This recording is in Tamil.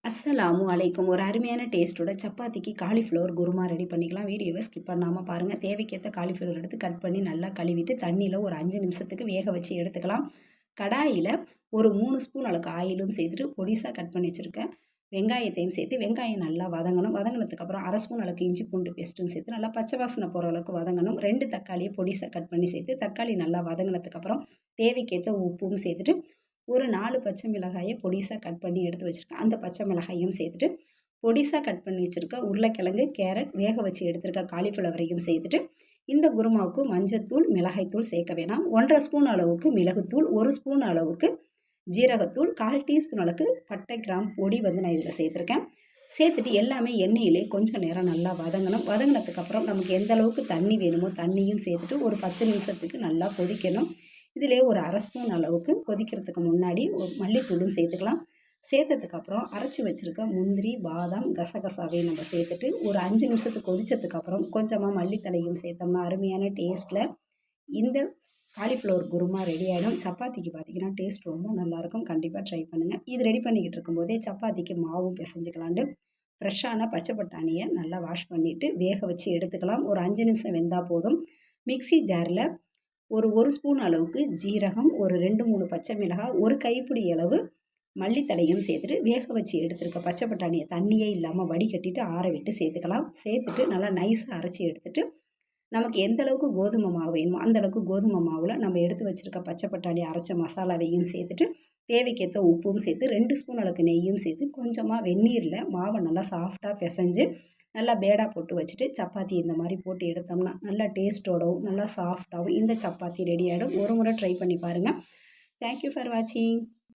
அஸ்ஸலாமு அலைக்கும். ஒரு அருமையான டேஸ்ட்டோட சப்பாத்திக்கு காலிஃப்ளவர் குருமா ரெடி பண்ணிக்கலாம். வீடியோவை ஸ்கிப் பண்ணாமல் பாருங்கள். தேவைக்கேற்ற காலிஃப்ளவர் எடுத்து கட் பண்ணி நல்லா கழுவிட்டு தண்ணியில் ஒரு 5 நிமிஷத்துக்கு வேக வச்சு எடுத்துக்கலாம். கடாயில் ஒரு 3 ஸ்பூன் அளவுக்கு ஆயிலும் சேர்த்துட்டு பொடிசாக கட் பண்ணி வச்சுருக்கேன் வெங்காயத்தையும் சேர்த்து வெங்காயம் நல்லா வதங்கணும். வதங்கினதுக்கப்புறம் 1/2 ஸ்பூன் அளவுக்கு இஞ்சி பூண்டு பேஸ்ட்டும் சேர்த்து நல்லா பச்சை வாசனை போகிற அளவுக்கு வதங்கணும். 2 தக்காளியை பொடிசாக கட் பண்ணி சேர்த்து தக்காளி நல்லா வதங்கினதுக்கப்புறம் தேவைக்கேற்ற உப்பும் சேர்த்துட்டு ஒரு 4 பச்சை மிளகாயை பொடிசாக கட் பண்ணி எடுத்து வச்சுருக்கேன். அந்த பச்சை மிளகாயும் சேர்த்துட்டு பொடிசாக கட் பண்ணி வச்சுருக்க உருளைக்கிழங்கு, கேரட், வேக வச்சு எடுத்துருக்க காலிஃப்ளவரையும் சேர்த்துட்டு இந்த குருமாவுக்கு மஞ்சத்தூள், மிளகாய்த்தூள் சேர்க்க வேணாம். 1/2 ஸ்பூன் அளவுக்கு மிளகுத்தூள், 1 ஸ்பூன் அளவுக்கு ஜீரகத்தூள், 1/4 டீஸ்பூன் அளவுக்கு பட்டை கிராம்பு பொடி நான் இதில் சேர்த்துருக்கேன். சேர்த்துட்டு எல்லாமே எண்ணெயிலே கொஞ்சம் நேரம் நல்லா வதங்கணும். வதங்கினதுக்கப்புறம் நமக்கு எந்த அளவுக்கு தண்ணி வேணுமோ தண்ணியும் சேர்த்துட்டு ஒரு 10 நிமிஷத்துக்கு நல்லா கொதிக்கணும். இதிலே ஒரு 1/2 ஸ்பூன் அளவுக்கு கொதிக்கிறதுக்கு முன்னாடி மல்லித்தூளும் சேர்த்துக்கலாம். சேர்த்ததுக்கப்புறம் அரைச்சி வச்சுருக்க முந்திரி, பாதாம், கசகசாவையும் நம்ம சேர்த்துட்டு ஒரு 5 நிமிஷத்துக்கு கொதித்ததுக்கப்புறம் கொஞ்சமாக மல்லித்தலையும் சேர்த்தோம்னா அருமையான டேஸ்ட்டில் இந்த காலிஃப்ளவர் குருமா ரெடி ஆகிடும். சப்பாத்திக்கு பார்த்திங்கன்னா டேஸ்ட் ரொம்ப நல்லாயிருக்கும். கண்டிப்பாக ட்ரை பண்ணுங்கள். இது ரெடி பண்ணிக்கிட்டு இருக்கும்போதே சப்பாத்திக்கு மாவும் பிசைஞ்சிக்கலான்ட்டு ஃப்ரெஷ்ஷான பச்சை பட்டாணியை நல்லா வாஷ் பண்ணிவிட்டு வேக வச்சு எடுத்துக்கலாம். ஒரு 5 நிமிஷம் வெந்தால் போதும். மிக்ஸி ஜாரில் ஒரு ஸ்பூன் அளவுக்கு ஜீரகம், ஒரு 2, 3 பச்சை மிளகாய், ஒரு கைப்பிடி அளவு மல்லித்தலையும் சேர்த்துட்டு வேக வச்சு எடுத்துருக்க பச்சை பட்டாணியை தண்ணியே இல்லாமல் வடிகட்டிட்டு ஆற விட்டு சேர்த்துக்கலாம். சேர்த்துட்டு நல்லா நைஸாக அரைச்சி எடுத்துட்டு நமக்கு எந்த அளவுக்கு கோதுமை மாவு வேணுமோ அந்தளவுக்கு கோதுமை மாவில் நம்ம எடுத்து வச்சுருக்க பச்சை பட்டாணி அரைச்ச மசாலாவையும் சேர்த்துட்டு தேவைக்கேற்ற உப்பும் சேர்த்து 2 ஸ்பூன் அளவுக்கு நெய்யும் சேர்த்து கொஞ்சமாக வெந்நீரில் மாவை நல்லா சாஃப்டாக பிசைஞ்சு நல்லா பேடா போட்டு வச்சுட்டு சப்பாத்தி இந்த மாதிரி போட்டு எடுத்தோம்னா நல்லா டேஸ்ட்டோடவும் நல்லா சாஃப்டாகவும் இந்த சப்பாத்தி ரெடி ஆகிடும். ஒரு முறை ட்ரை பண்ணி பாருங்கள். தேங்க்யூ ஃபார் வாட்சிங்.